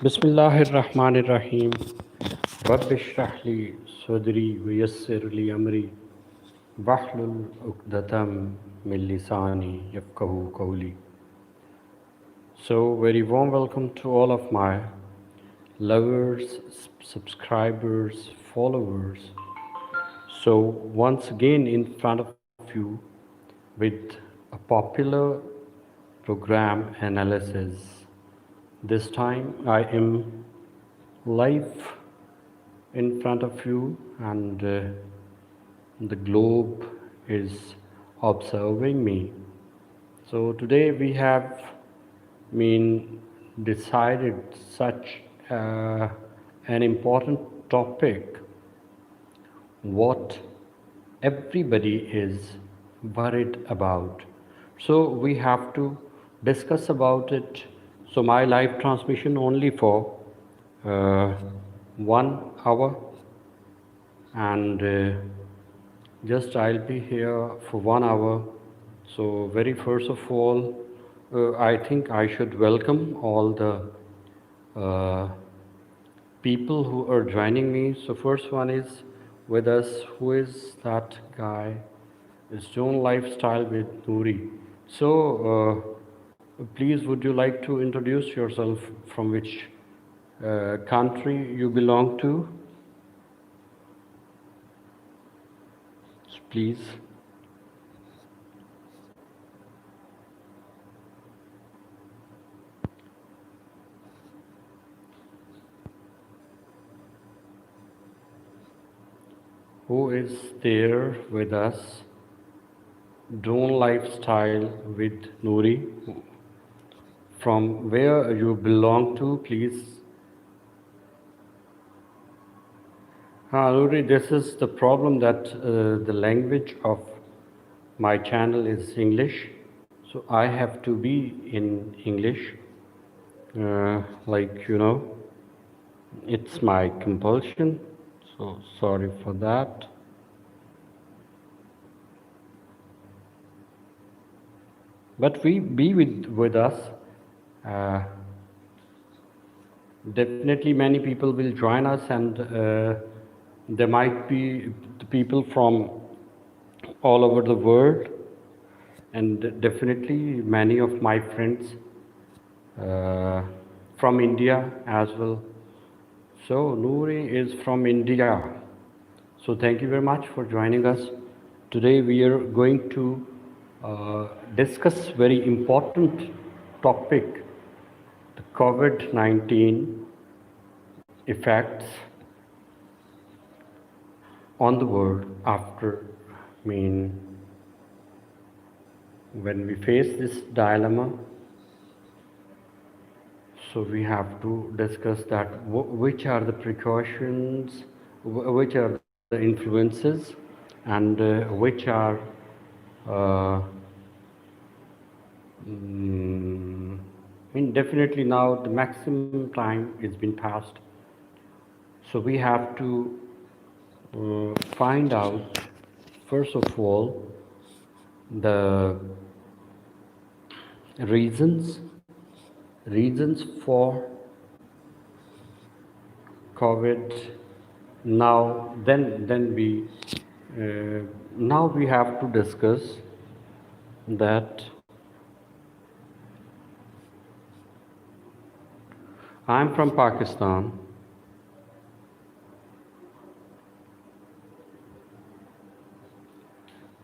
Bismillahirrahmanirrahim. Rabbi shrah li sadri wa yassir li amri wahlul uqdatam min lisani yafqahu qawli. So, very warm welcome to all of my lovers, subscribers, followers. So, once again in front of you with a popular program analysis. This time I am live in front of you, and the globe is observing me. So today we have been decided such an important topic, what everybody is worried about. So we have to discuss about it. So my live transmission only for 1 hour, and just I'll be here for 1 hour. So very first of all, I think I should welcome all the uh, people who are joining me. So first one is with us. Who is that guy? It's Joan Lifestyle with Nouri. So please, would you like to introduce yourself, from which country you belong to? Please. Who is there with us? Dawn Lifestyle with Nouri. From where you belong to, please. Nouri, this is the problem, that the language of my channel is English, so I have to be in English. Like, it's my compulsion, so sorry for that. But we be with us. Uh, Definitely many people will join us, and there might be people from all over the world, and definitely many of my friends uh, from India as well. So Nouri is from India. So thank you very much for joining us. Today we are going to discuss very important topic, the COVID-19 effects on the world after, when we face this dilemma. So we have to discuss that which are the precautions, which are the influences, and which are uh, definitely now the maximum time is been passed. So we have to find out, first of all, the reasons for COVID. Now we have to discuss that I'm from Pakistan.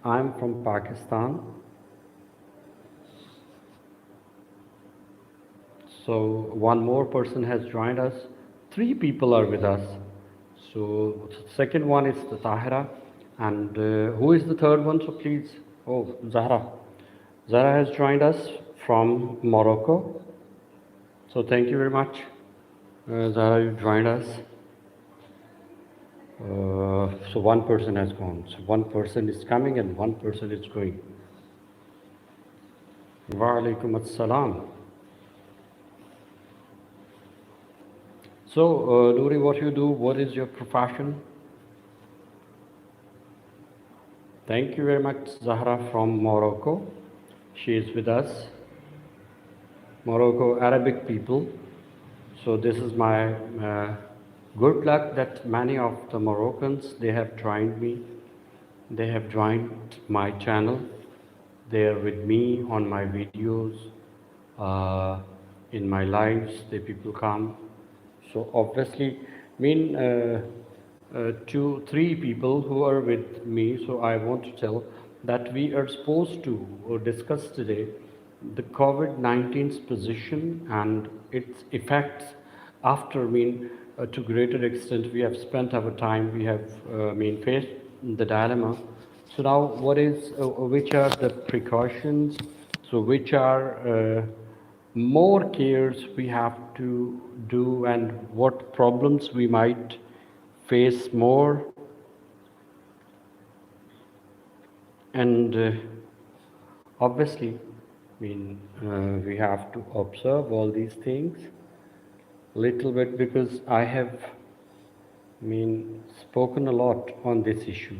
I'm from Pakistan. So one more person has joined us. 3 people are with us. So second one is the Tahira, and who is the third one? So please, oh, Zahra. Zahra has joined us from Morocco. So thank you very much, Zahra. You joined us. So one person has gone. So one person is coming and one person is going. Wa alaikum assalam. So, Nouri, what you do? What is your profession? Thank you very much, Zahra from Morocco. She is with us. Morocco Arabic people. So this is my good luck that many of the Moroccans, they have joined me. They have joined my channel. They are with me on my videos, uh, in my lives. The people come. So obviously, two, three people who are with me. So I want to tell that we are supposed to discuss today the COVID-19's position and its effects after. To greater extent, we have spent our time. We have faced the dilemma. So now, which are the precautions? So which are more cares we have to do, and what problems we might face more, and obviously, we have to observe all these things little bit because I have spoken a lot on this issue.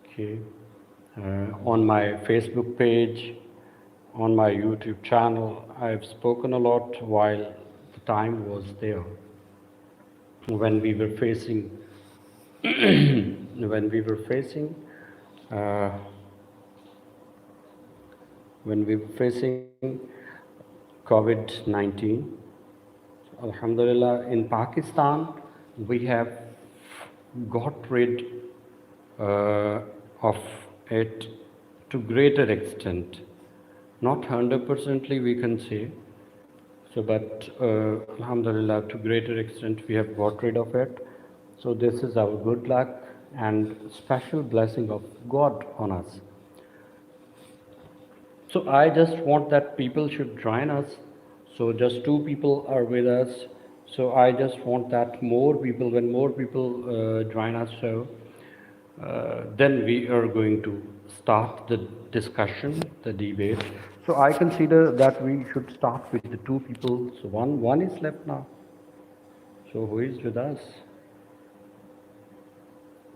Okay, on my Facebook page, on my YouTube channel, I have spoken a lot while the time was there when we were facing when we were facing uh, COVID-19. Alhamdulillah, in Pakistan, we have got rid uh, of it to greater extent. Not 100%ly we can say, so but Alhamdulillah, to greater extent we have got rid of it. So this is our good luck and special blessing of God on us. So I just want that people should join us. So just two people are with us. So I just want that more people, when more people join us, so then we are going to start the discussion, the debate. So I consider that we should start with the two people. So one is left now. So who is with us?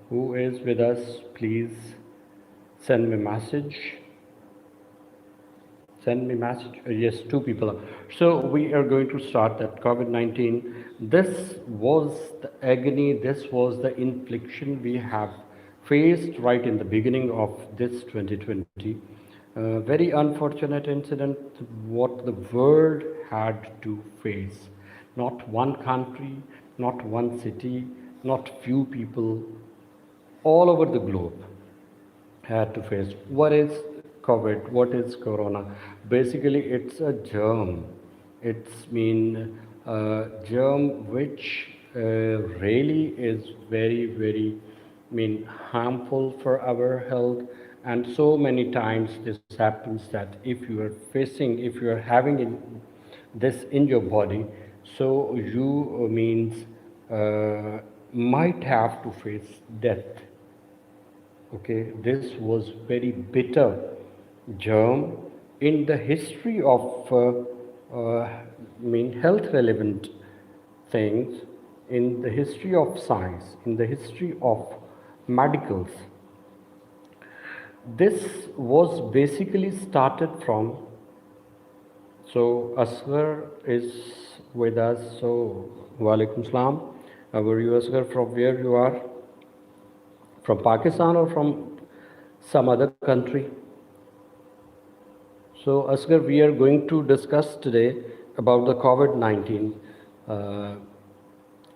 Who is with us? Please send me a message. Send me message. Yes, two people. So we are going to start that COVID-19. This was the agony, this was the infliction we have faced right in the beginning of this 2020. Very unfortunate incident what the world had to face. Not one country, not one city, not few people, all over the globe had to face. What is COVID? What is Corona? Basically, it's a germ. It's germ which really is very, very harmful for our health. And so many times this happens that if you are facing, if you are having this in your body, so you might have to face death. Okay, this was very bitter germ in the history of health relevant things, in the history of science, in the history of medicals. This was basically started from, so Asghar is with us. So Walaikum Salam. How are you, Asghar? From where you are? From Pakistan or from some other country? So Asghar, we are going to discuss today about the COVID-19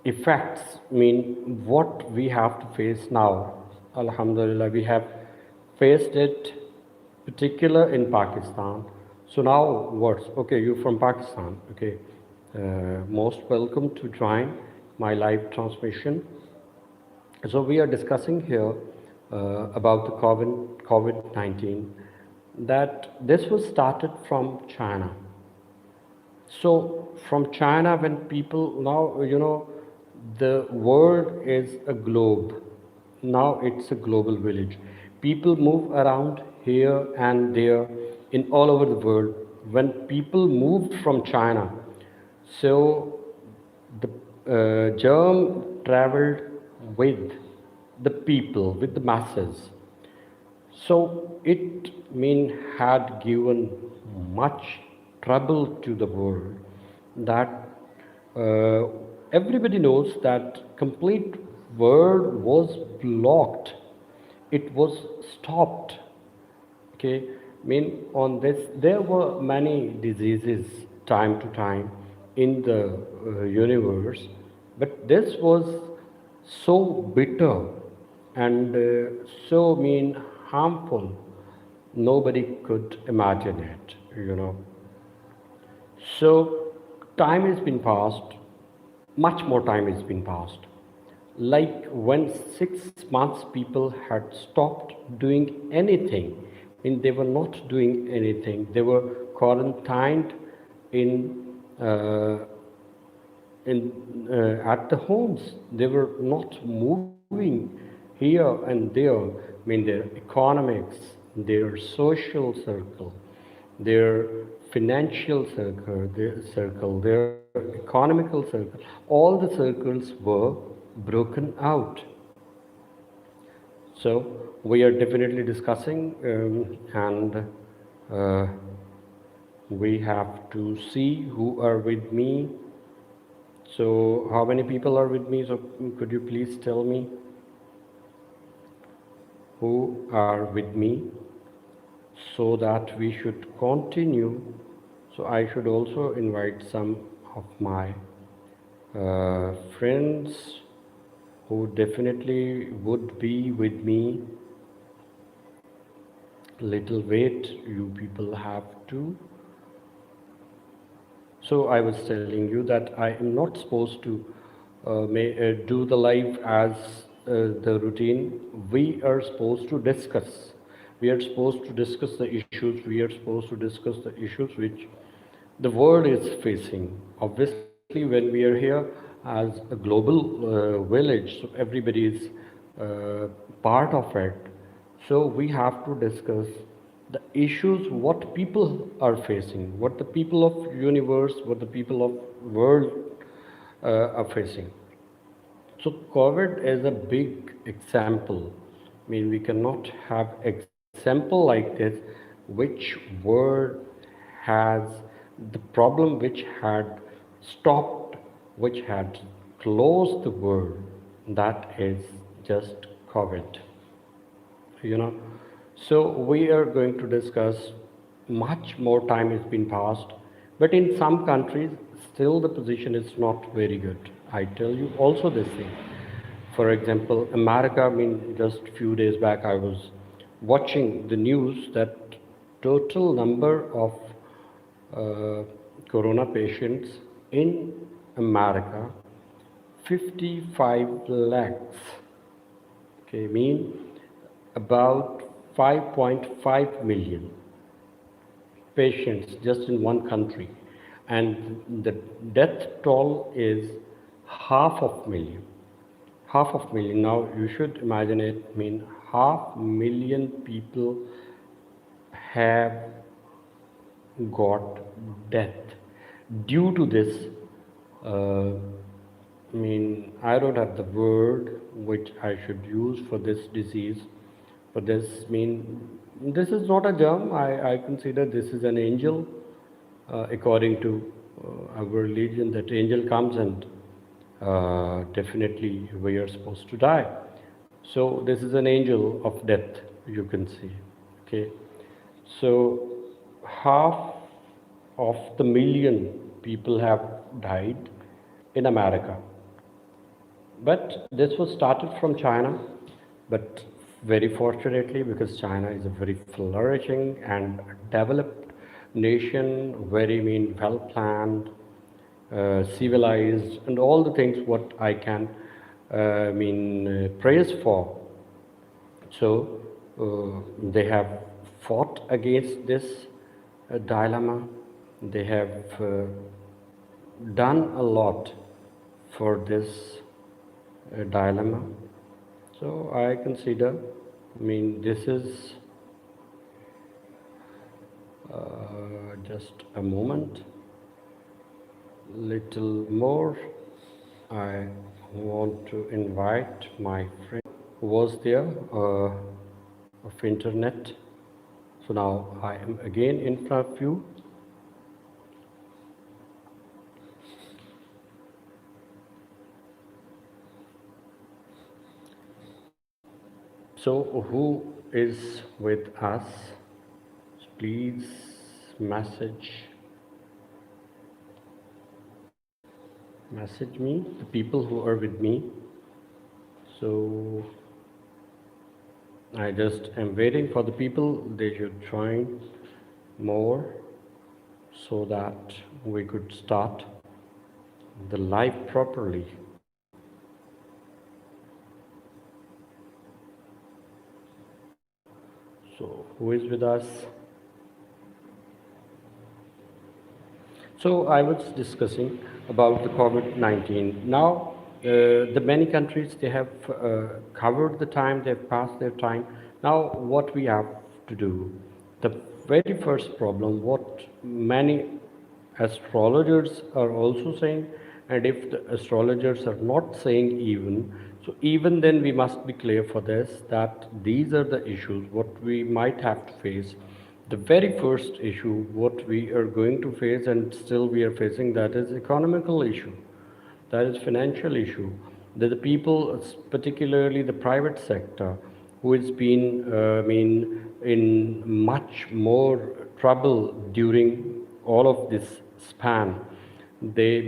effects, what we have to face now. Alhamdulillah, we have faced it, particular in Pakistan. So now what's, okay, you're from Pakistan, okay. Most welcome to join my live transmission. So we are discussing here about the COVID-19, that this was started from China. So from China, when people now, the world is a globe. Now it's a global village. People move around here and there in all over the world. When people moved from China, so the germ traveled with the people, with the masses. So it had given much trouble to the world. that uh, everybody knows that complete world was blocked. It was stopped. Okay, I mean, on this there were many diseases time to time in the universe, but this was so bitter and so mean harmful, nobody could imagine it, you know. So time has been passed, much more time has been passed. Like when 6 months people had stopped doing anything, I mean, they were not doing anything. They were quarantined in uh, at the homes. They were not moving here and there. I mean, their economics, their social circle, their financial their economical circle, all the circles were broken out. So we are definitely discussing, and uh, we have to see who are with me. So how many people are with me? So could you please tell me who are with me so that we should continue. So I should also invite some of my friends who definitely would be with me. Little wait, you people have to. So I was telling you that I am not supposed to do the live as the routine. We are supposed to discuss. We are supposed to discuss the issues. We are supposed to discuss the issues which the world is facing. Obviously, when we are here as a global village, so everybody is part of it. So we have to discuss the issues what people are facing, what the people of universe, what the people of world are facing. So COVID is a big example. I mean, we cannot have example like this, which word has the problem which had stopped, which had closed the world. That is just COVID, you know. So we are going to discuss, much more time has been passed, but in some countries still the position is not very good. I tell you also this thing. For example, America, I mean, just few days back I was watching the news that total number of uh, corona patients in America, 55 lakhs. Okay, mean about 5.5 million patients just in one country, and the death toll is half of million. Half of million. Now you should imagine it. I mean, 500,000 people have got death due to this. Uh, I mean, I don't have the word which I should use for this disease. For this, I mean, this is not a germ. I consider this is an angel, according to our religion. That angel comes and definitely we are supposed to die. So this is an angel of death, you can see. Okay, so half of the million people have died in America. But this was started from China, but very fortunately, because China is a very flourishing and developed nation, very mean well planned, civilized, and all the things what I can praise for. So they have fought against this dilemma. They have done a lot for this dilemma. So I consider, I mean, this is just a moment, little more. I want to invite my friend who was there of internet. So now I am again in front of you. So who is with us? Please message me the people who are with me. So I just am waiting for the people. They should join more so that we could start the live properly. So who is with us? So I was discussing about the COVID-19. Now, the many countries, they have covered the time, they've passed their time. Now, what we have to do, the very first problem, what many astrologers are also saying, and if the astrologers are not saying even, so even then we must be clear for this, that these are the issues, what we might have to face. The very first issue, what we are going to face, and still we are facing, that is economical issue, that is financial issue. That the people, particularly the private sector, who has been, in much more trouble during all of this span. They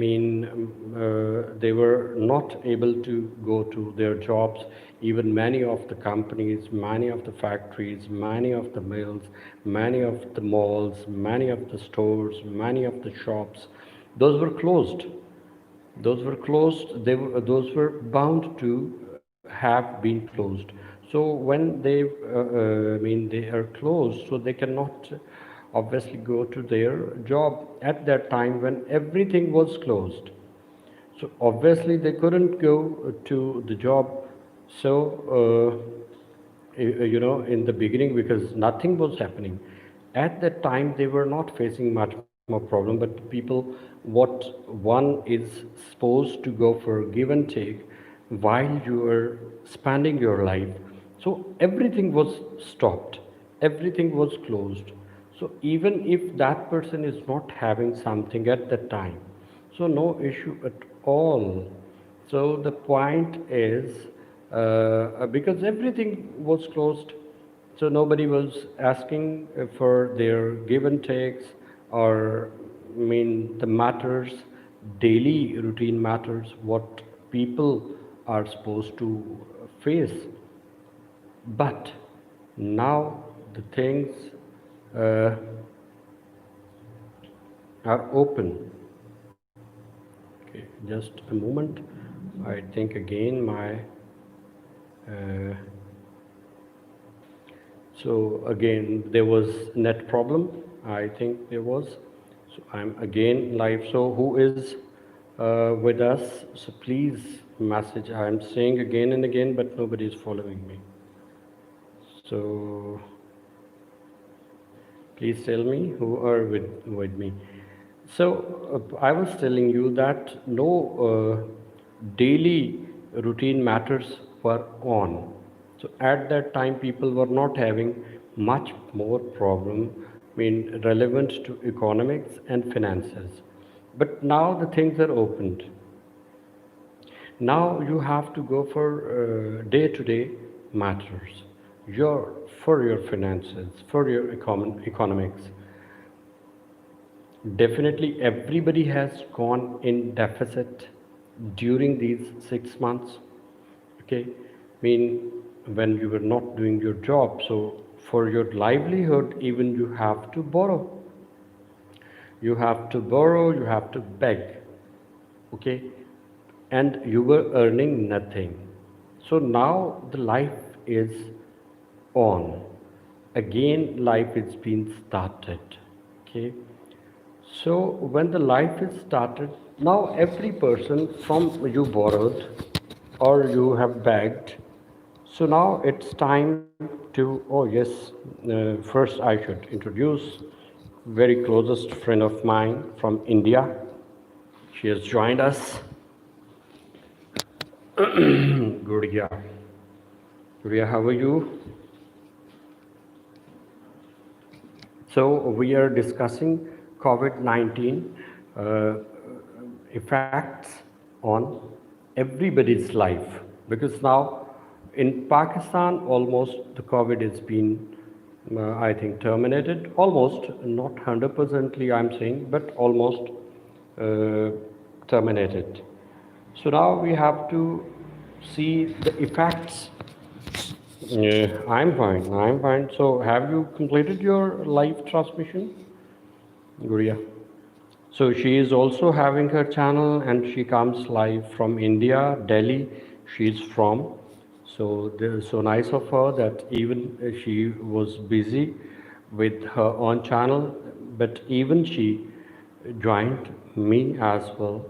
were not able to go to their jobs. Even many of the companies, many of the factories, many of the mills, many of the malls, many of the stores, many of the shops, those were closed. Those were closed. Those were bound to have been closed. So when they are closed, so they cannot obviously go to their job at that time when everything was closed. So obviously they couldn't go to the job. So in the beginning, because nothing was happening at that time, they were not facing much more problem. But people, what one is supposed to go for give and take while you are spending your life, so everything was stopped, everything was closed. So even if that person is not having something at that time, so no issue at all. So the point is, because everything was closed, so nobody was asking for their give and takes, or the matters, daily routine matters, what people are supposed to face. But now the things uh, are open. Okay, just a moment. I think again my. Uh, so again there was net problem. I think there was. So I'm again live. So who is with us? So please message. I'm saying again and again, but nobody is following me. So please tell me who are with me. So I was telling you that no daily routine matters were on. So at that time, people were not having much more problem, relevant to economics and finances. But now the things are opened. Now you have to go for day-to-day matters, for your finances, for your economics. Definitely, everybody has gone in deficit during these 6 months. Okay, when you were not doing your job, so for your livelihood, even you have to borrow. You have to borrow. You have to beg. Okay, and you were earning nothing. So now the life is on. Again, life is being started. Okay. So when the life is started, now every person from you borrowed or you have begged. So now it's time to, oh yes, first I should introduce very closest friend of mine from India. She has joined us. Guria. Guria, how are you? So we are discussing COVID-19 effects on everybody's life, because now in Pakistan, almost the COVID has been, I think, terminated. Almost, not 100%ly I'm saying, but almost uh, terminated. So now we have to see the effects. Yeah, I'm fine. I'm fine. So have you completed your live transmission, Guria? So she is also having her channel and she comes live from India, Delhi. She's from. So so nice of her that even she was busy with her own channel, but even she joined me as well.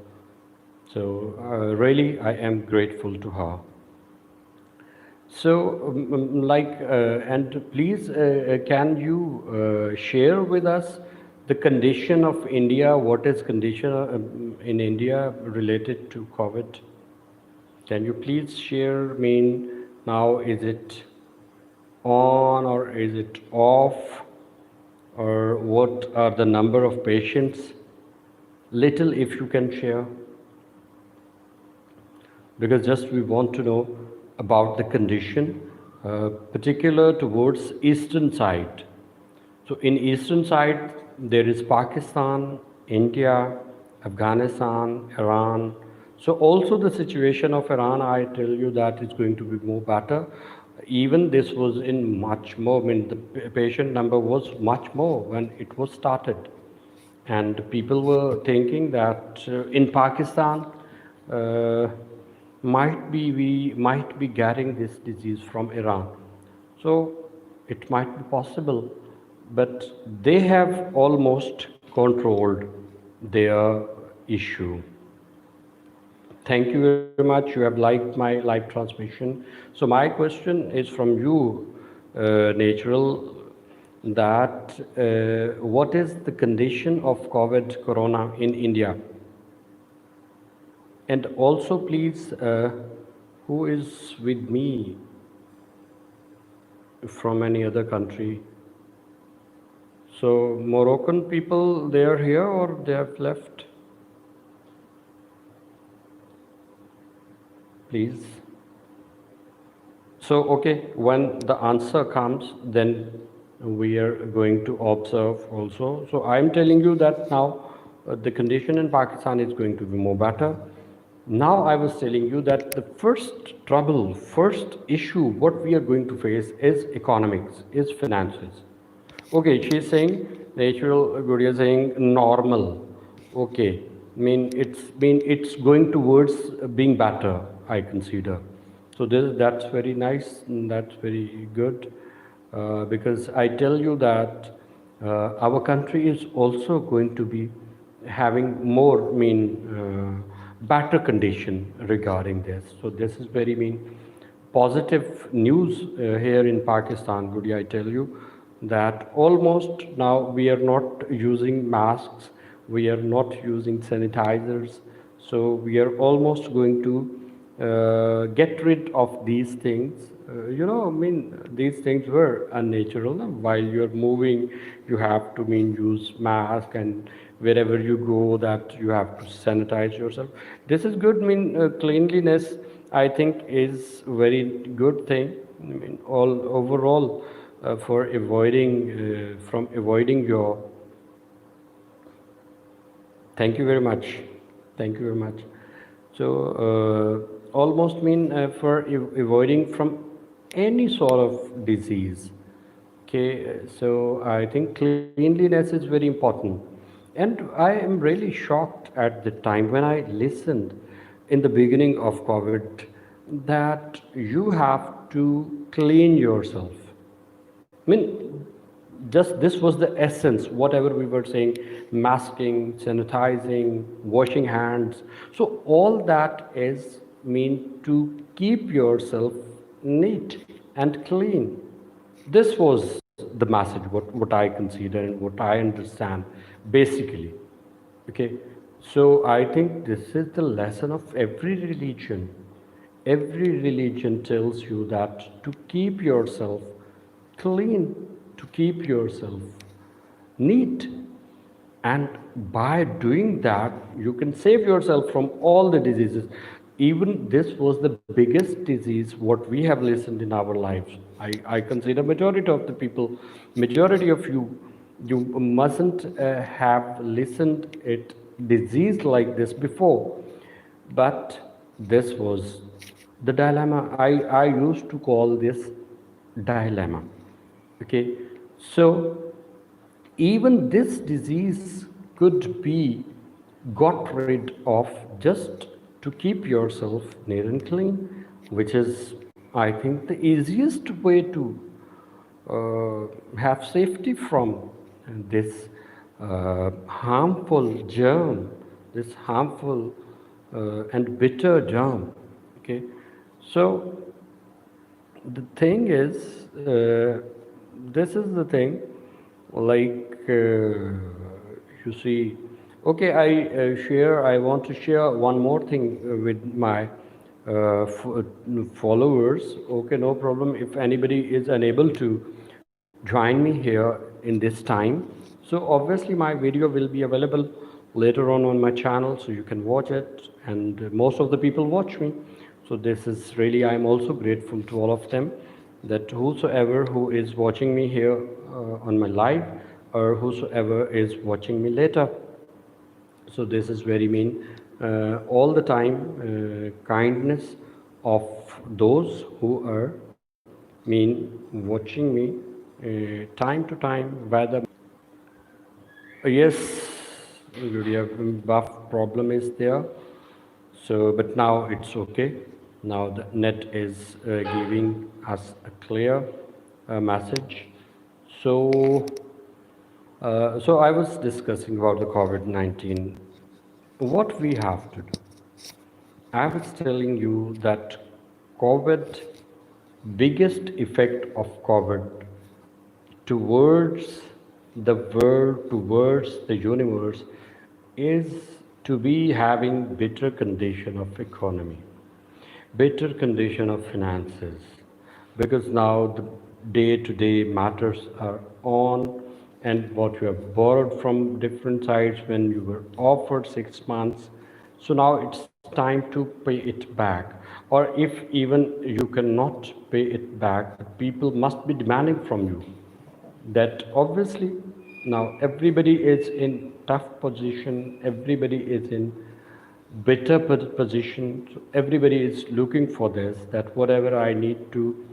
So really, I am grateful to her. So, and please, can you share with us the condition of India? What is condition in India related to COVID? Can you please share? Mean now, is it on or is it off, or what are the number of patients? Little, if you can share, because just we want to know about the condition, particular towards eastern side. So in eastern side, there is Pakistan, India, Afghanistan, Iran. So also the situation of Iran, I tell you that is going to be more better. Even this was in much more, I mean, the patient number was much more when it was started. And people were thinking that in Pakistan, uh, we might be getting this disease from Iran. So it might be possible, but they have almost controlled their issue. Thank you very much. You have liked my live transmission. So my question is from you, Natural, that what is the condition of COVID corona in India? And also, please, who is with me from any other country? So Moroccan people, they are here or they have left? Please. So, okay, when the answer comes, then we are going to observe also. So I'm telling you that now the condition in Pakistan is going to be more better. Now I was telling you that the first trouble, first issue, what we are going to face is economics, is finances. Okay, she's saying natural, Guria saying normal. Okay, it's going towards being better, I consider. So that's very nice, and that's very good, because I tell you that our country is also going to be having more better condition regarding this. So this is very positive news here in Pakistan, Gudi, I tell you that almost now we are not using masks, we are not using sanitizers, so we are almost going to get rid of these things. These things were unnatural. No? While you're moving, you have to use mask, and wherever you go, that you have to sanitize yourself. This is good. Cleanliness, I think, is very good thing. All overall, for avoiding from avoiding your. Thank you very much. Thank you very much. So almost for avoiding from any sort of disease. Okay, so I think cleanliness is very important. And I am really shocked at the time when I listened in the beginning of COVID that you have to clean yourself. Just this was the essence, whatever we were saying, masking, sanitizing, washing hands. So all that is to keep yourself neat and clean. This was the message, what I consider and what I understand, basically. Okay, so I think this is the lesson of every religion. Every religion tells you that to keep yourself clean, to keep yourself neat. And by doing that, you can save yourself from all the diseases. even this was the biggest disease what we have listened in our lives. I consider majority of the people, majority of you mustn't have listened it disease like this before. But this was the dilemma. I used to call this dilemma. Okay, so even this disease could be got rid of just to keep yourself neat and clean, which is, I think, the easiest way to have safety from this harmful germ, this harmful and bitter germ. Okay, so the thing is, this is the thing, like you see, okay, I want to share one more thing with my followers. Okay, no problem. If anybody is unable to join me here in this time, so obviously my video will be available later on my channel, so you can watch it, and most of the people watch me. So this is really, I'm also grateful to all of them, that whosoever who is watching me here on my live, or whosoever is watching me later. So this is very mean. All the time, kindness of those who are mean watching me time to time, whether yes, buff problem is there. So, but now it's okay. Now the net is giving us a clear message. So, so I was discussing about the COVID-19. What we have to do. I was telling you that COVID, biggest effect of COVID towards the world, towards the universe, is to be having better condition of economy, better condition of finances, because now the day-to-day matters are on, and what you have borrowed from different sides when you were offered 6 months, so now it's time to pay it back. Or if even you cannot pay it back, people must be demanding from you. That obviously now everybody is in tough position, everybody is in better position, so everybody is looking for this, that whatever I need to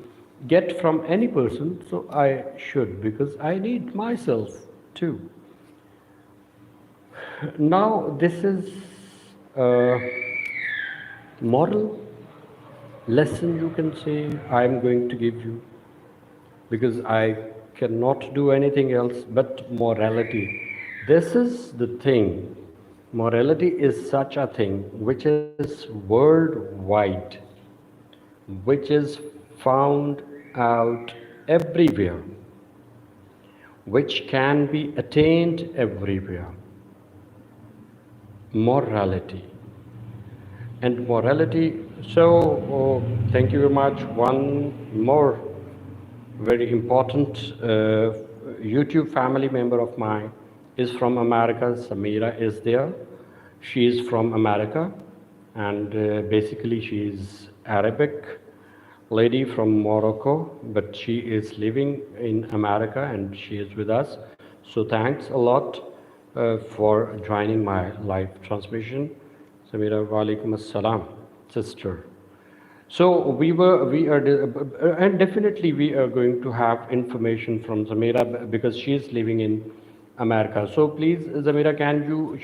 get from any person, so I should, because I need myself too. Now this is a moral lesson, you can say, I'm going to give you, because I cannot do anything else but morality. This is the thing. Morality is such a thing which is worldwide, which is found out everywhere, which can be attained everywhere. Morality. And morality, so thank you very much. One more very important YouTube family member of mine is from America. Samira is there. She is from America, and basically she is Arabic lady from Morocco, but she is living in America and she is with us. So thanks a lot for joining my live transmission. Samira, wa alaikum assalam, sister. So we are, and definitely we are going to have information from Zamira, because she is living in America. So please, Zamira, can you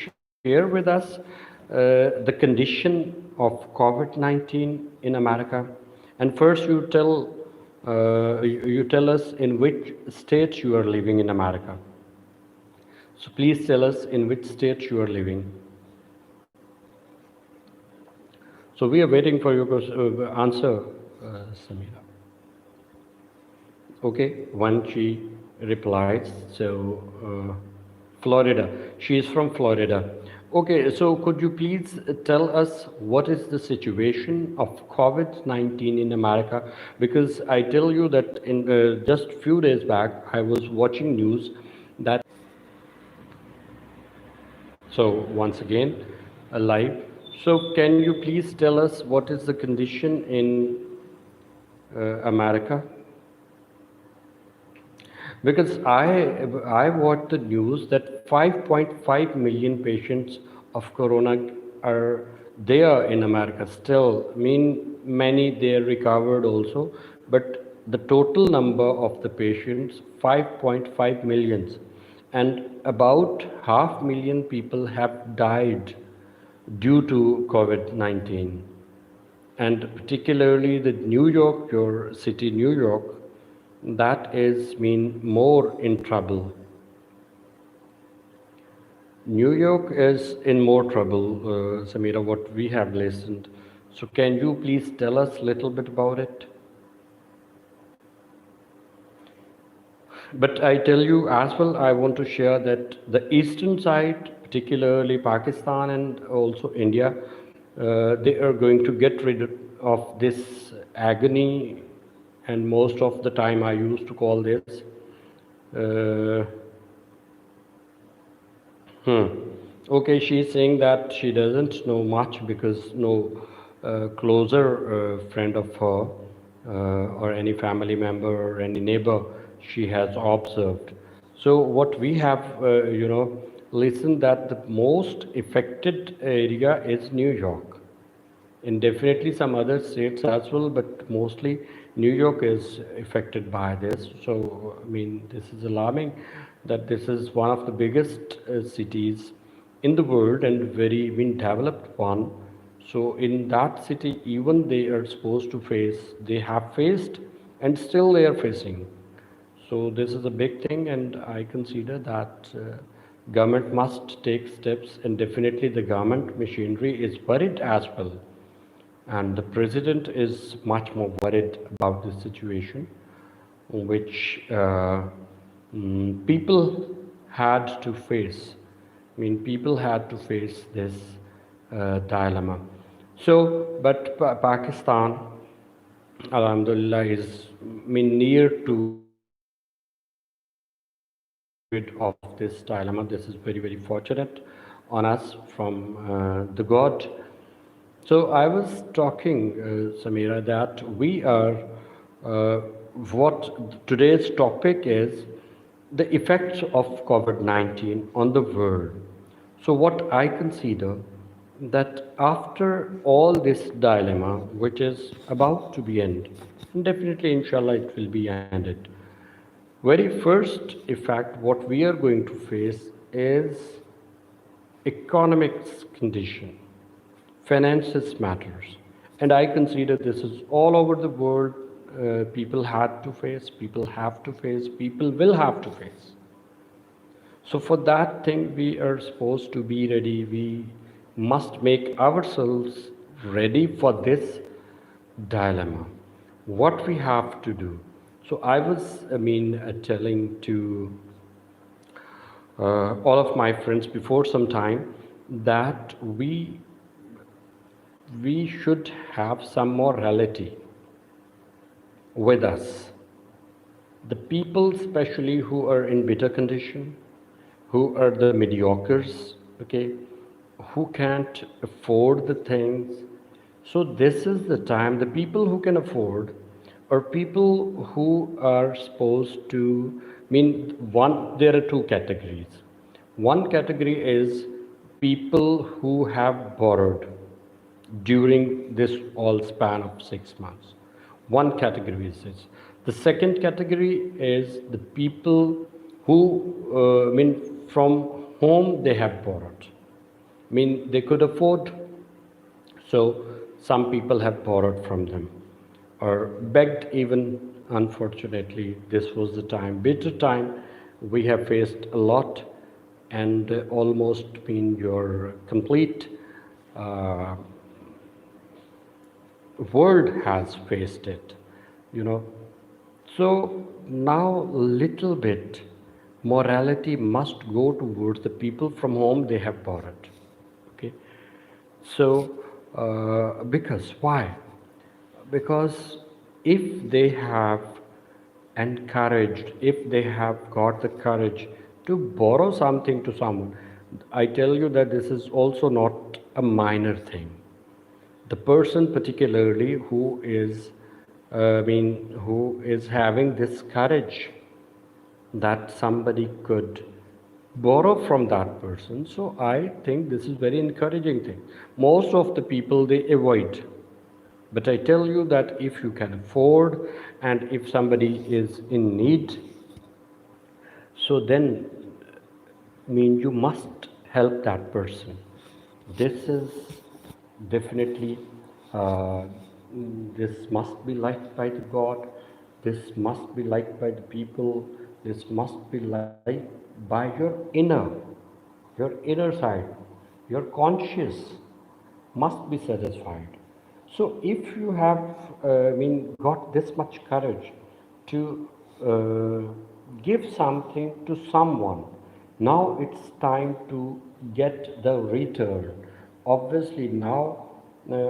share with us the condition of COVID-19 in America? And first, you tell us in which state you are living in America. So please tell us in which state you are living. So we are waiting for your answer, Samira. Okay, when she replies, so Florida. She is from Florida. Okay, so could you please tell us what is the situation of COVID-19 in America? Because I tell you that in just few days back, I was watching news that. So once again, live. So, can you please tell us what is the condition in America? Because I watched the news that 5.5 million patients of corona are there in America still. I mean, many they are recovered also, but the total number of the patients 5.5 millions, and about half million people have died due to COVID-19, and particularly the New York, your city, New York, that is mean more in trouble. New York is in more trouble, Samira, what we have listened. So can you please tell us a little bit about it? But I tell you as well, I want to share that the eastern side, particularly Pakistan and also India, they are going to get rid of this agony, and most of the time I used to call this. Uh, hmm. Okay, she's saying that she doesn't know much because no closer friend of her or any family member or any neighbor she has observed. So what we have, listened that the most affected area is New York, and definitely some other states as well, but mostly New York is affected by this. So, I mean, this is alarming that this is one of the biggest cities in the world and very developed one. So, in that city, even they are supposed to face, they have faced, and still they are facing. So this is a big thing, and I consider that government must take steps, and definitely the government machinery is worried as well, and the president is much more worried about this situation, which people had to face. I mean, people had to face this dilemma. So, but Pakistan, Alhamdulillah, is near to rid of this dilemma. This is very, very fortunate on us from the God. So I was talking, Samira, that we are, uh, what today's topic is the effects of COVID-19 on the world. So what I consider that after all this dilemma, which is about to be ended, and definitely inshallah it will be ended, very first effect what we are going to face is economics condition, finances matters, and I consider this is all over the world. People had to face, people have to face, people will have to face. So for that thing, we are supposed to be ready. We must make ourselves ready for this dilemma. What we have to do. So I was, telling to all of my friends before some time that we should have some morality with us. The people, especially who are in bitter condition, who are the mediocres, okay, who can't afford the things. So this is the time, the people who can afford or people who are supposed to, there are two categories. One category is people who have borrowed during this all span of 6 months. One category is this. The second category is the people who, from whom they have borrowed. They could afford, so some people have borrowed from them or begged even. Unfortunately, this was the time, bitter time. We have faced a lot, and almost your complete uh, world has faced it, you know. So now little bit morality must go towards the people from whom they have borrowed. Okay. So because why? Because if they have encouraged, if they have got the courage to borrow something to someone, I tell you that this is also not a minor thing. The person particularly who is having this courage that somebody could borrow from that person. So I think this is very encouraging thing. Most of the people, they avoid. But I tell you that if you can afford and if somebody is in need, so then you must help that person. This is definitely, uh, this must be liked by the God, this must be liked by the people, this must be liked by your inner side, your conscious must be satisfied. So if you have, got this much courage to give something to someone, now it's time to get the return. Obviously, now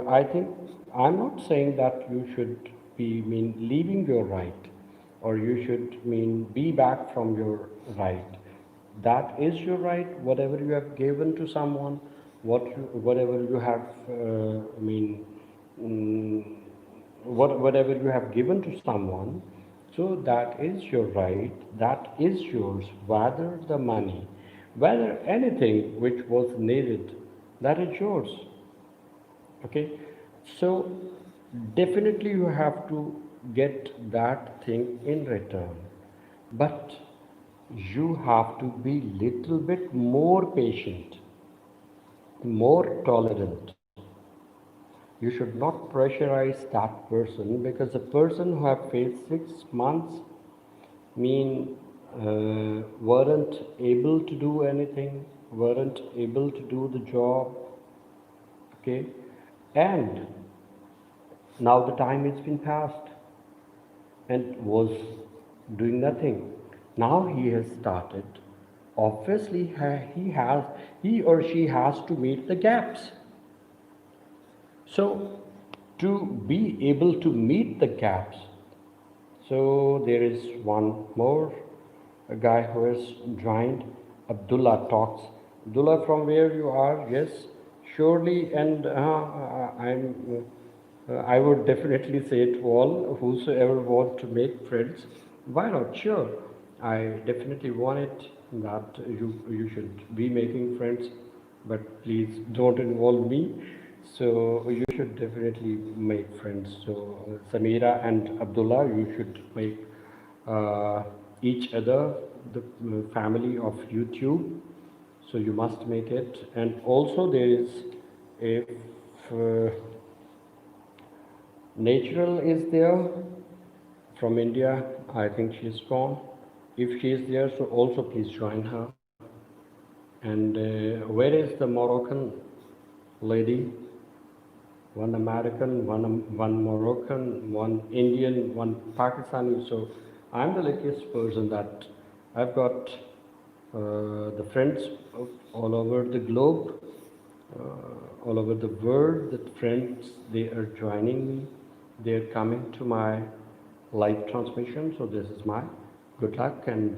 I think I'm not saying that you should be leaving your right, or you should be back from your right. That is your right. Whatever you have given to someone, whatever you have, mm, whatever you have given to someone, so that is your right. That is yours. Whether the money, whether anything which was needed, that is yours. Okay, so definitely you have to get that thing in return, but you have to be little bit more patient, more tolerant. You should not pressurize that person, because the person who have faced 6 months weren't able to do anything, weren't able to do the job. Okay, and now the time has been passed and was doing nothing. Now he has started. Obviously, he or she has to meet the gaps. So, to be able to meet the gaps, so there is one more, a guy who has joined. Abdullah talks. Abdullah, from where you are? Yes, surely, and I would definitely say to all whosoever want to make friends, why not? Sure, I definitely want it that you should be making friends, but please don't involve me. So you should definitely make friends. So Samira and Abdullah, you should make uh, each other the family of YouTube. So you must make it. And also there is, if Natural is there from India, I think she is gone. If she is there, so also please join her. And where is the Moroccan lady? One American, one Moroccan, one Indian, one Pakistani. So I'm the luckiest person that I've got the friends all over the globe, all over the world. That friends, they are joining me. They're coming to my live transmission. So this is my good luck, and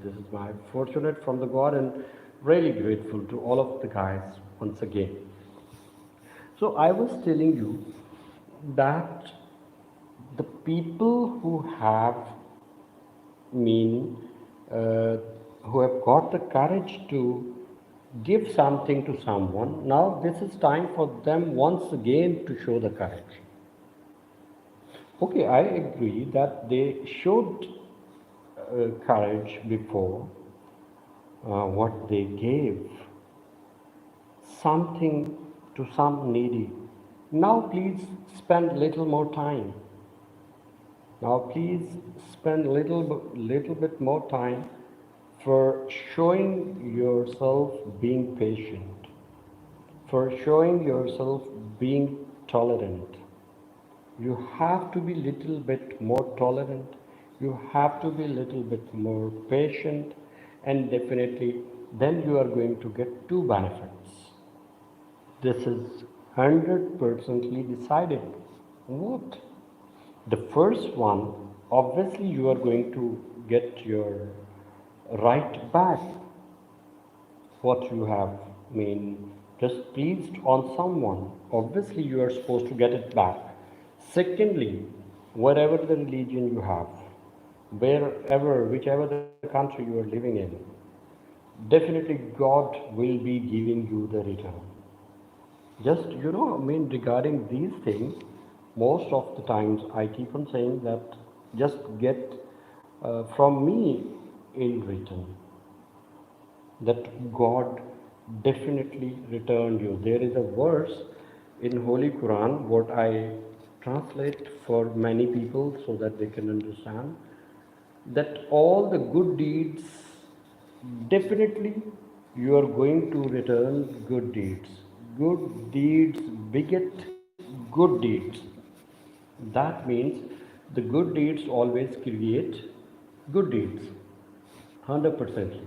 this is my fortunate from the God, and really grateful to all of the guys once again. So I was telling you that the people who have mean uh, who have got the courage to give something to someone, now this is time for them once again to show the courage. Okay, I agree that they showed courage before, what they gave something to some needy. Now please spend little more time. Now please spend little bit more time for showing yourself being patient, for showing yourself being tolerant. You have to be little bit more tolerant. You have to be little bit more patient, and definitely then you are going to get two benefits. This is 100%ly decided. What? The first one, obviously, you are going to get your right back what you have just pleased on someone, obviously you are supposed to get it back. Secondly, whatever the religion you have, wherever, whichever the country you are living in, definitely God will be giving you the return. Just, regarding these things, most of the times I keep on saying that just get from me in return, that God definitely returned you. There is a verse in Holy Quran, what I translate for many people so that they can understand, that all the good deeds, definitely you are going to return good deeds. Good deeds beget good deeds. That means the good deeds always create good deeds. 100%.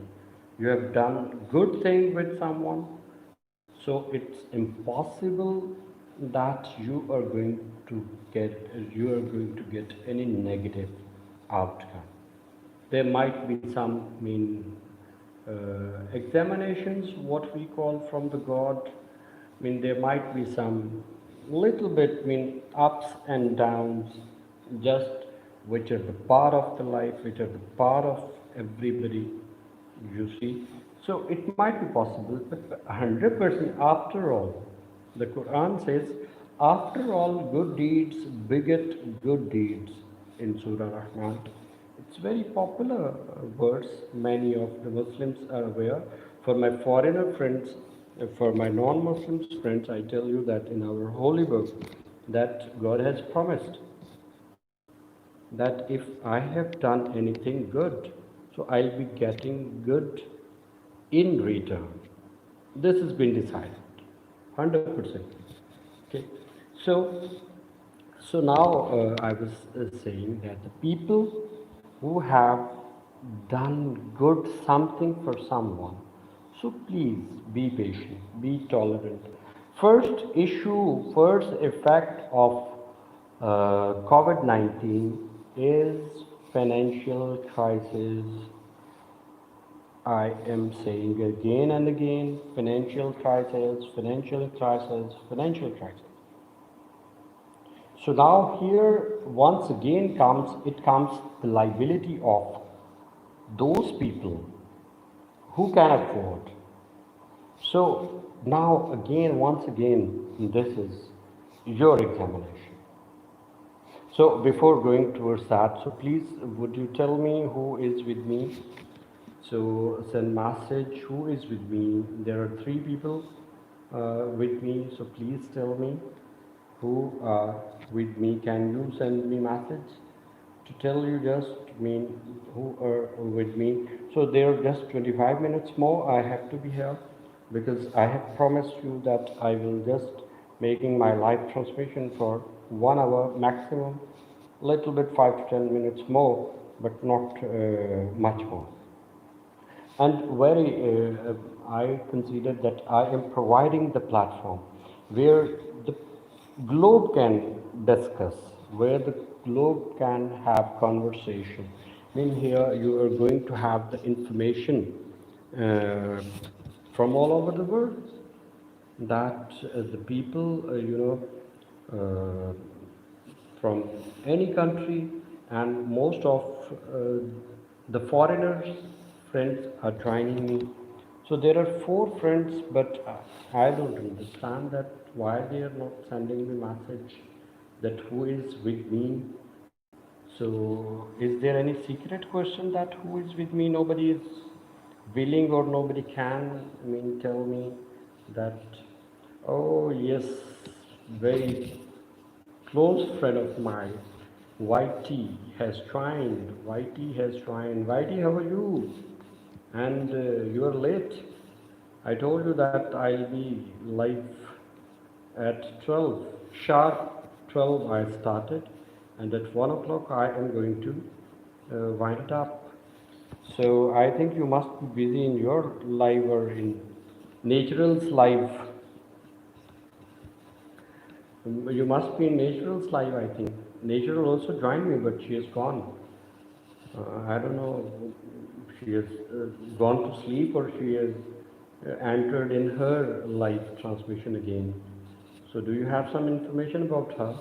You have done good thing with someone, so it's impossible that you are going to get any negative outcome. There might be some examinations, what we call from the God. There might be some little bit ups and downs, just which are the part of the life, which are the part of everybody, you see. So it might be possible, but 100% after all, the Quran says, after all good deeds beget good deeds in Surah Rahman. It's very popular verse. Many of the Muslims are aware. For my foreigner friends, for my non-Muslims friends, I tell you that in our holy book, that God has promised that if I have done anything good, so I'll be getting good in return. This has been decided, 100%. Okay, so now I was saying that the people who have done good something for someone, so please be patient, be tolerant. First effect of COVID-19 is financial crisis. I am saying again and again, financial crisis, financial crisis, financial crisis. So now here once again comes the liability of those people who can afford. So now again, once again, this is your examination. So before going towards that, so please would you tell me who is with me? So send message who is with me. There are 3 people with me, so please tell me who are with me. Can you send me message to tell you just who are with me? So there are just 25 minutes more I have to be here, because I have promised you that I will just making my live transmission for 1 hour maximum, little bit 5 to 10 minutes more, but not much more. And I consider that I am providing the platform where the globe can discuss, where the globe can have conversation. Here you are going to have the information uh, from all over the world, that the people, uh, from any country, and most of the foreigners friends are joining me. So there are 4 friends, but I don't understand that why they are not sending me message that who is with me. So is there any secret question that who is with me? Nobody is willing, or nobody can tell me that, oh yes, very close friend of mine, YT has joined. YT has joined. YT, how are you? And you are late. I told you that I'll be live at 12. Sharp 12 I started, and at 1 o'clock I am going to wind it up. So I think you must be busy in your live or in Natural's live. You must be in Natural's live, I think. Natural also joined me, but she has gone. I don't know if she has gone to sleep or she has entered in her live transmission again. So, do you have some information about her?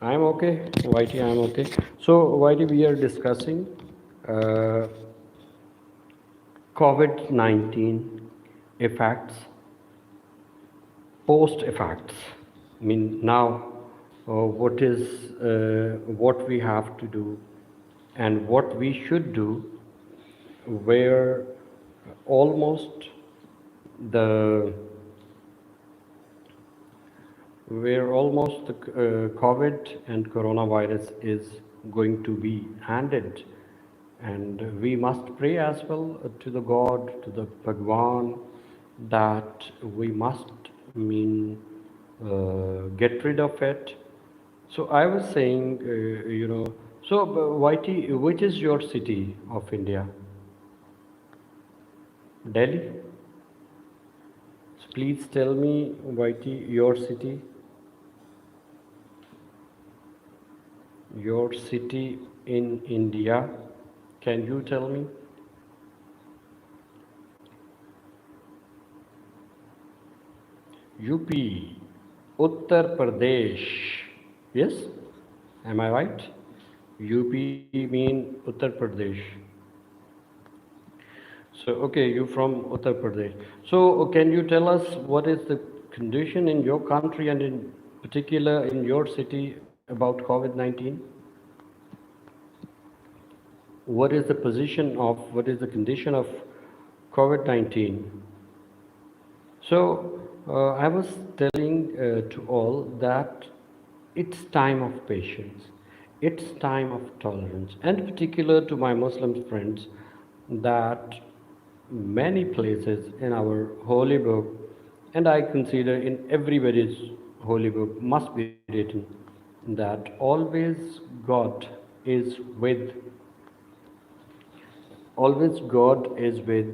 I'm okay, Whitey, I'm okay. So, Whitey, we are discussing uh, COVID 19 effects, post effects. I mean, now what we have to do and what we should do, where almost the the COVID and coronavirus is going to be handed. And we must pray as well to the God, to the Bhagwan, that we must get rid of it. So I was saying, so Whitey, which is your city of India? Delhi? So please tell me, Whitey, your city in India. Can you tell me? UP, Uttar Pradesh. Yes? Am I right? UP mean Uttar Pradesh. So, okay, you from Uttar Pradesh. So, can you tell us what is the condition in your country and in particular in your city about COVID 19? What is the condition of COVID 19? So, I was telling to all that it's time of patience, it's time of tolerance, and particular to my Muslim friends, that many places in our holy book, and I consider in everybody's holy book, must be written that with always God is with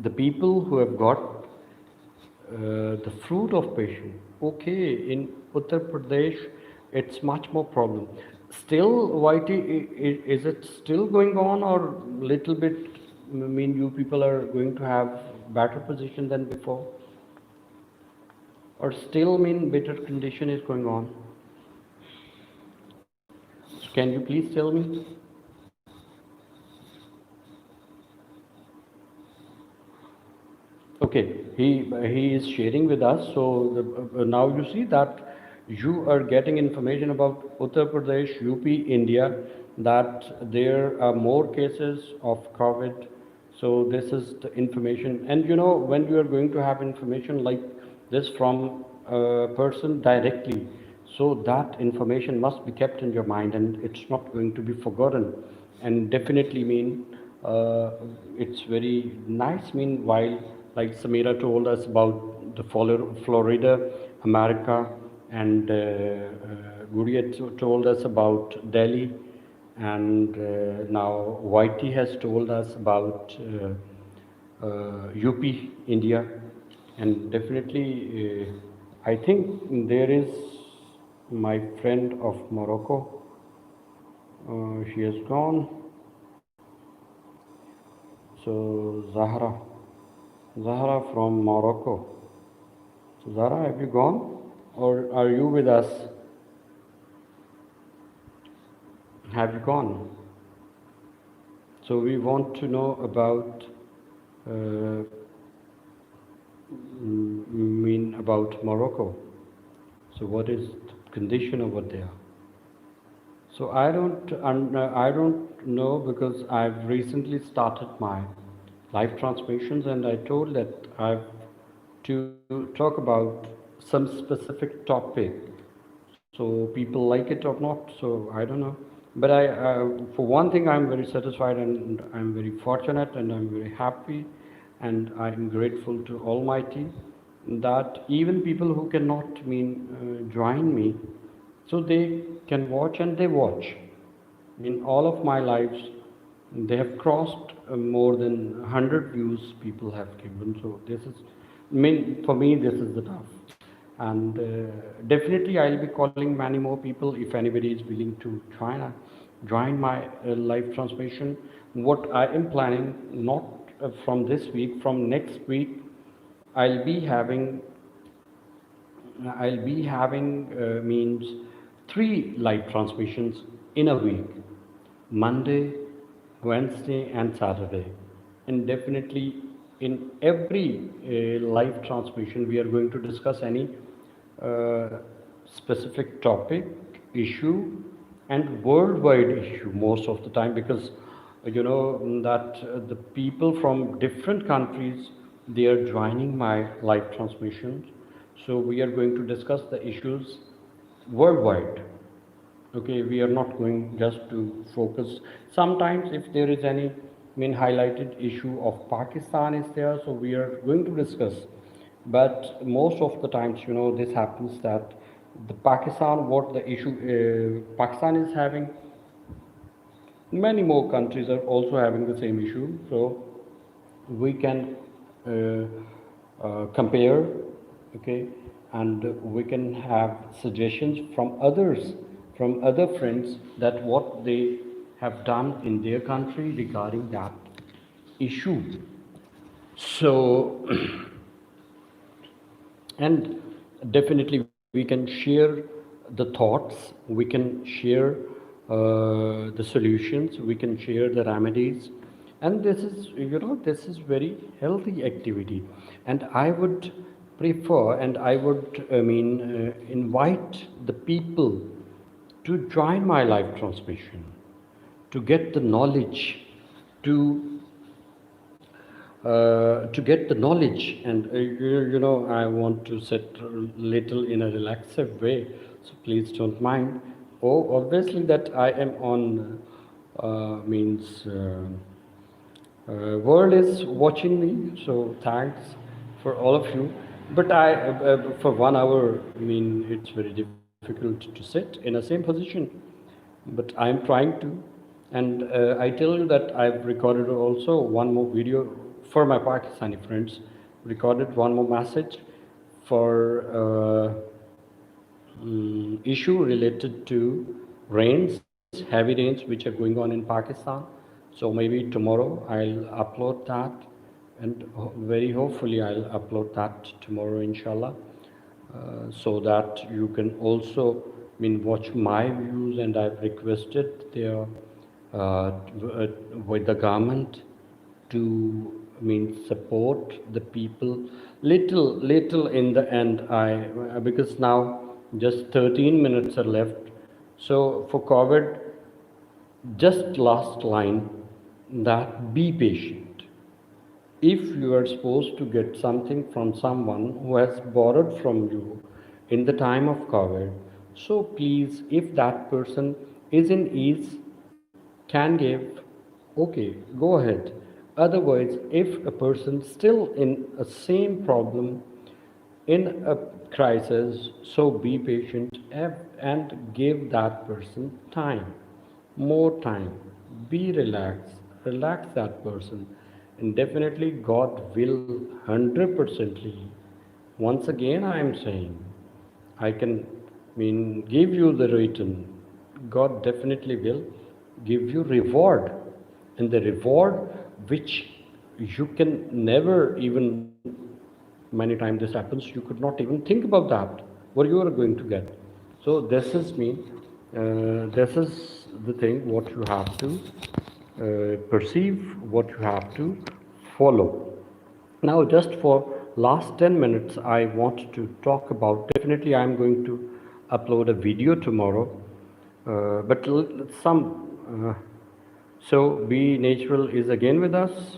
the people who have got the fruit of passion. Okay, in Uttar Pradesh, it's much more problem. Still, Whitey, is it still going on, or little bit? I mean, you people are going to have better position than before, or still mean better condition is going on? So can you please tell me? Okay, he is sharing with us. So now you see that you are getting information about Uttar Pradesh, UP, India, that there are more cases of COVID. So this is the information, and when you are going to have information like this from a person directly, so that information must be kept in your mind, and it's not going to be forgotten, and definitely uh, it's very nice. Meanwhile, like Samira told us about the Florida, America, and Guria told us about Delhi, and now Whitey has told us about UP, India, and definitely I think there is my friend of Morocco. She has gone. So Zahra from Morocco. So Zahra, have you gone, or are you with us? Have you gone? So we want to know about about Morocco. So what is the condition over there? So I don't know, because I've recently started my live transmissions, and I told that I've to talk about some specific topic. So people like it or not, so I don't know. But for one thing, I'm very satisfied, and I'm very fortunate, and I'm very happy, and I'm grateful to Almighty that even people who cannot join me, so they can watch, and they watch. In all of my lives, they have crossed more than 100 views people have given. So this is, for me, this is the tough. And definitely, I'll be calling many more people if anybody is willing to join my live transmission. What I am planning, not from this week, from next week, I'll be having means three live transmissions in a week: Monday, Wednesday, and Saturday. And definitely in every live transmission, we are going to discuss any uh, specific topic, issue, and worldwide issue most of the time, because you know that the people from different countries, they are joining my live transmissions. So we are going to discuss the issues worldwide. Okay, we are not going just to focus. Sometimes if there is any highlighted issue of Pakistan is there, so we are going to discuss. But most of the times, you know, this happens that the Pakistan, what the issue Pakistan is having, many more countries are also having the same issue. So we can compare, okay, and we can have suggestions from others, from other friends, that what they have done in their country regarding that issue. So and definitely we can share the thoughts, we can share the solutions, we can share the remedies. And this is, you know, this is very healthy activity. And I would prefer, and I would invite the people to join my live transmission, to get the knowledge, to to get the knowledge. And you know, I want to sit a little in a relaxive way, so please don't mind. Oh, obviously that I am on means world is watching me, so thanks for all of you. But I for 1 hour, I mean, it's very difficult to sit in the same position, but I'm trying to. And I tell you that I've recorded also one more video for my Pakistani friends, recorded one more message for issue related to rains, heavy rains which are going on in Pakistan. So maybe tomorrow I'll upload that, and very hopefully I'll upload that tomorrow, inshallah, so that you can also watch my views. And I've requested their with the government to support the people little in the end. I Because now just 13 minutes are left. So for COVID, just last line, that be patient. If you are supposed to get something from someone who has borrowed from you in the time of COVID, so please, if that person is in ease, can give, okay, go ahead. Otherwise, if a person still in a same problem, in a crisis, so be patient and give that person time, more time. Be relaxed, relax that person, and definitely God will 100%ly. Once again, I am saying, I can give you the return. God definitely will give you reward, and the reward which you can never even, many times this happens, you could not even think about that what you are going to get. So this is this is the thing what you have to perceive, what you have to follow. Now, just for last 10 minutes, I want to talk about, definitely I'm going to upload a video tomorrow, but some, so Be Natural is again with us.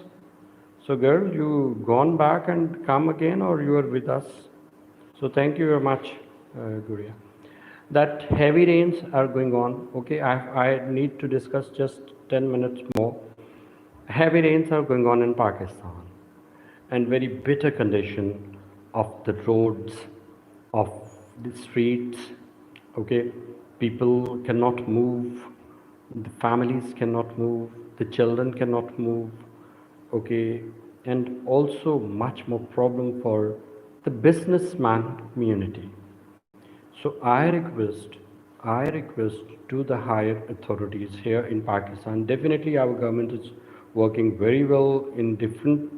So girl, you gone back and come again, or you are with us? So thank you very much, Guria. That heavy rains are going on. Okay, I need to discuss just 10 minutes more. Heavy rains are going on in Pakistan, and very bitter condition of the roads, of the streets. Okay, people cannot move, the families cannot move, the children cannot move. Okay, and also much more problem for the businessman community. So I request to the higher authorities here in Pakistan. Definitely, our government is working very well in different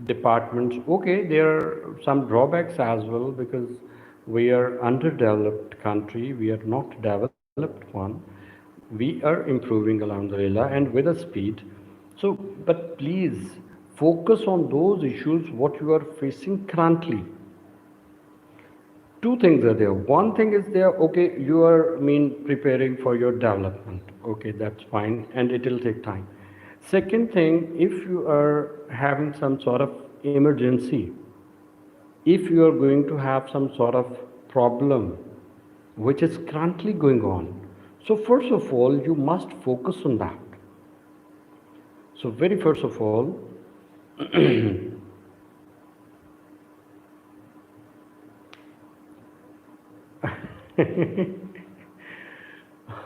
departments. Okay, there are some drawbacks as well because we are underdeveloped country. We are not developed one. We are improving, alhamdulillah, and with a speed. So, but please focus on those issues what you are facing currently. Two things are there. One thing is there, okay, you are preparing for your development. Okay, that's fine, and it will take time. Second thing, if you are having some sort of emergency, if you are going to have some sort of problem which is currently going on, so first of all, you must focus on that. So, very first of all,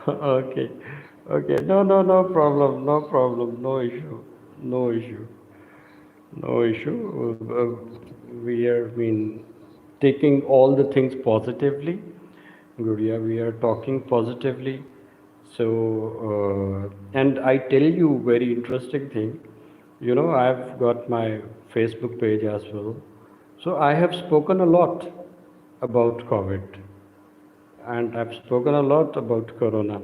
okay, okay, no problem, no problem, no issue, no issue, no issue. We are taking all the things positively. Guria, we are talking positively. So, and I tell you very interesting thing. You know, I've got my Facebook page as well. So I have spoken a lot about COVID, and I've spoken a lot about Corona.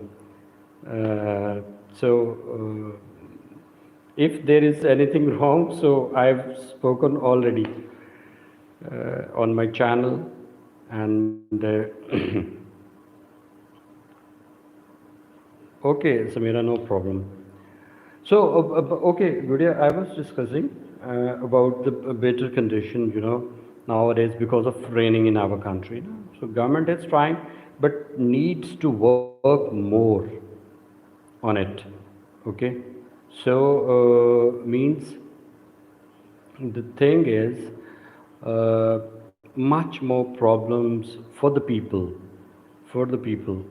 Uh, so, if there is anything wrong, so I've spoken already on my channel, and okay, Samira, no problem. So, okay, Gudia, I was discussing about the better condition, nowadays because of raining in our country. So, government is trying, but needs to work more on it. Okay, so means the thing is much more problems for the people, for the people.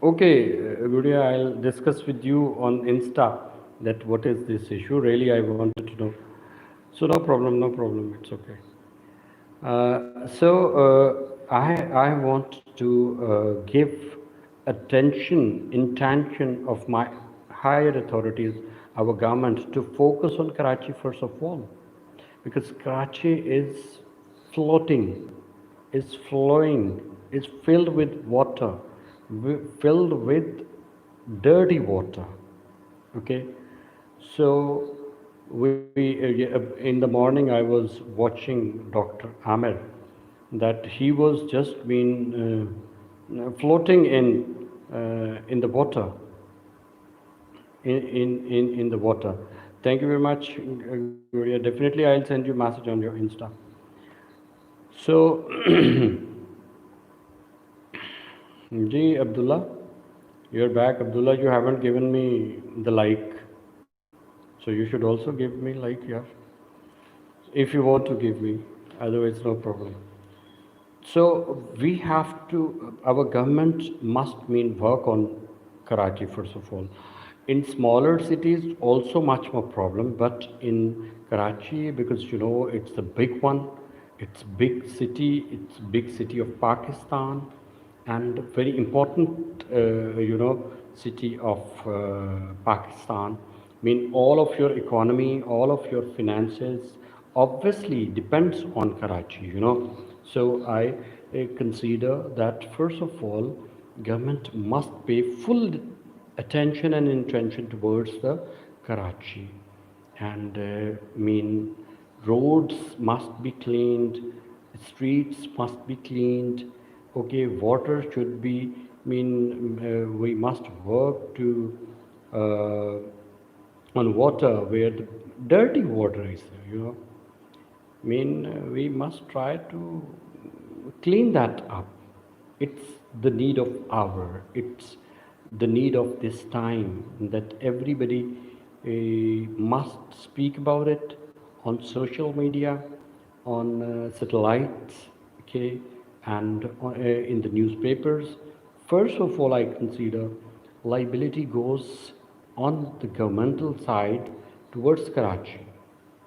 Okay, Gudia, I'll discuss with you on Insta that what is this issue. Really, I wanted to know. So no problem, no problem. It's okay. I want to give attention, intention of my higher authorities, our government, to focus on Karachi first of all, because Karachi is floating, is flowing, is filled with water, filled with dirty water. Okay, so in the morning I was watching Dr. Amir, that he was just floating in the water, in the water. Thank you very much, Gloria. Definitely, I'll send you a message on your Insta. So, Ji Abdullah, you're back. Abdullah, you haven't given me the like. So you should also give me like, yeah. If you want to give me, otherwise no problem. So we have to, our government must work on Karachi first of all. In smaller cities, also much more problem, but in Karachi, because it's the big one, it's big city of Pakistan, and very important, city of Pakistan. All of your economy, all of your finances, obviously depends on Karachi. So I consider that first of all, government must pay full attention and intention towards the Karachi, and roads must be cleaned, streets must be cleaned. Okay, water should be. We must work to on water where the dirty water is there. We must try to clean that up. It's the need of hour. It's the need of this time that everybody must speak about it on social media, on satellites, okay, and in the newspapers. First of all, I consider liability goes on the governmental side towards Karachi,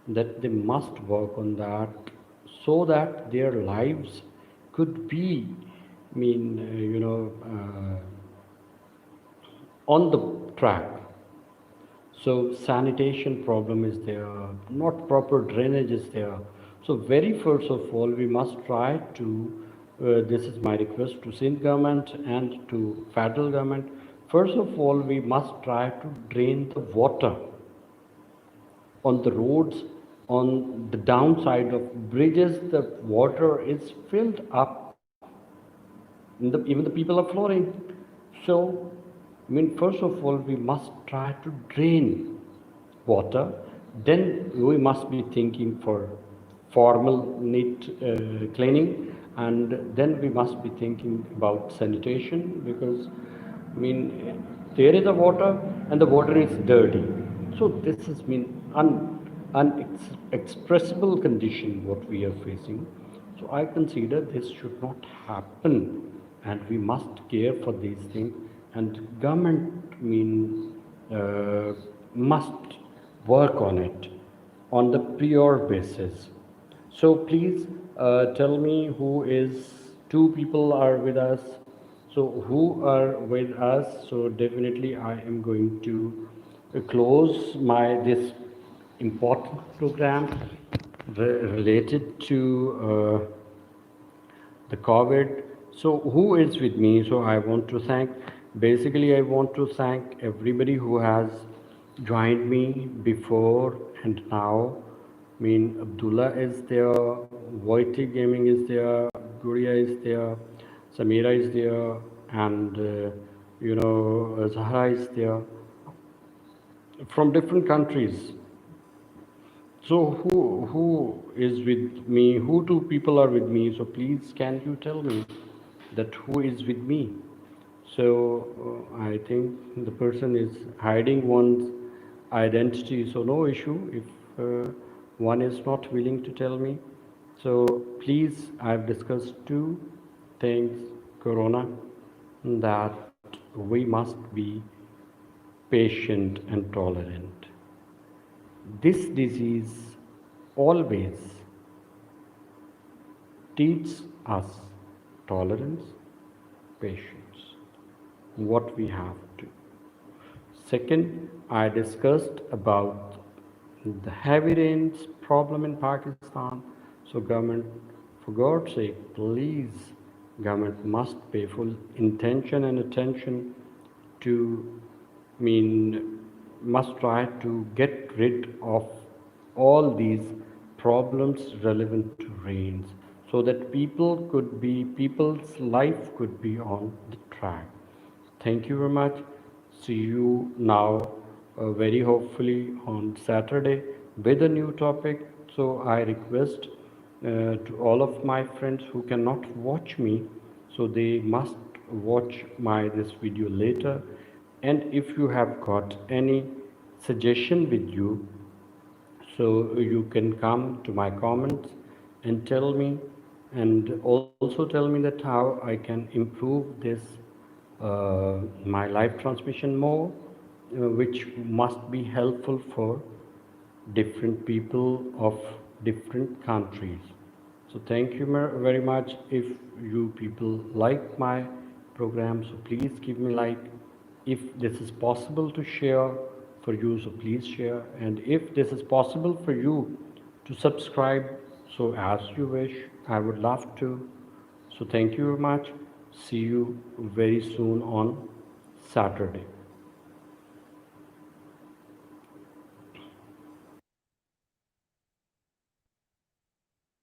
that they must work on that so that their lives could be, on the track. So sanitation problem is there, not proper drainage is there. So very first of all, we must try to, this is my request to Sindh government and to federal government. First of all, we must try to drain the water on the roads, on the downside of bridges. The water is filled up. Even the people are flooring. So, first of all, we must try to drain water. Then we must be thinking for formal neat cleaning, and then we must be thinking about sanitation because there is a water and the water is dirty. So this is unexpressible condition what we are facing. So I consider this should not happen, and we must care for these things. And government must work on it on the prior basis. So please tell me who is, two people are with us. So who are with us? So definitely I am going to close this important program related to the COVID. So who is with me? So I want to thank, basically I want to thank everybody who has joined me before and now. Abdullah is there, Voiti Gaming is there, Guria is there, Samira is there, and Zahra is there from different countries. So who is with me? Who two people are with me? So please, can you tell me that who is with me? So I think the person is hiding one's identity. So no issue if one is not willing to tell me. So please, I've discussed two things, Corona, that we must be patient and tolerant. This disease always teaches us tolerance, patience, what we have to. Second, I discussed about the heavy rains problem in Pakistan. So government, for God's sake, please, government must pay full intention and attention to must try to get rid of all these problems relevant to rains so that people's life could be on the track. Thank you very much. See you now very hopefully on Saturday with a new topic. So I request to all of my friends who cannot watch me, so they must watch this video later. And if you have got any suggestion with you, so you can come to my comments and tell me, and also tell me that how I can improve this my live transmission more, which must be helpful for different people of different countries. So thank you very much. If you people like my program, so please give me like. If this is possible to share for you, so please share. And if this is possible for you to subscribe, so as you wish, I would love to. So thank you very much. See you very soon on Saturday.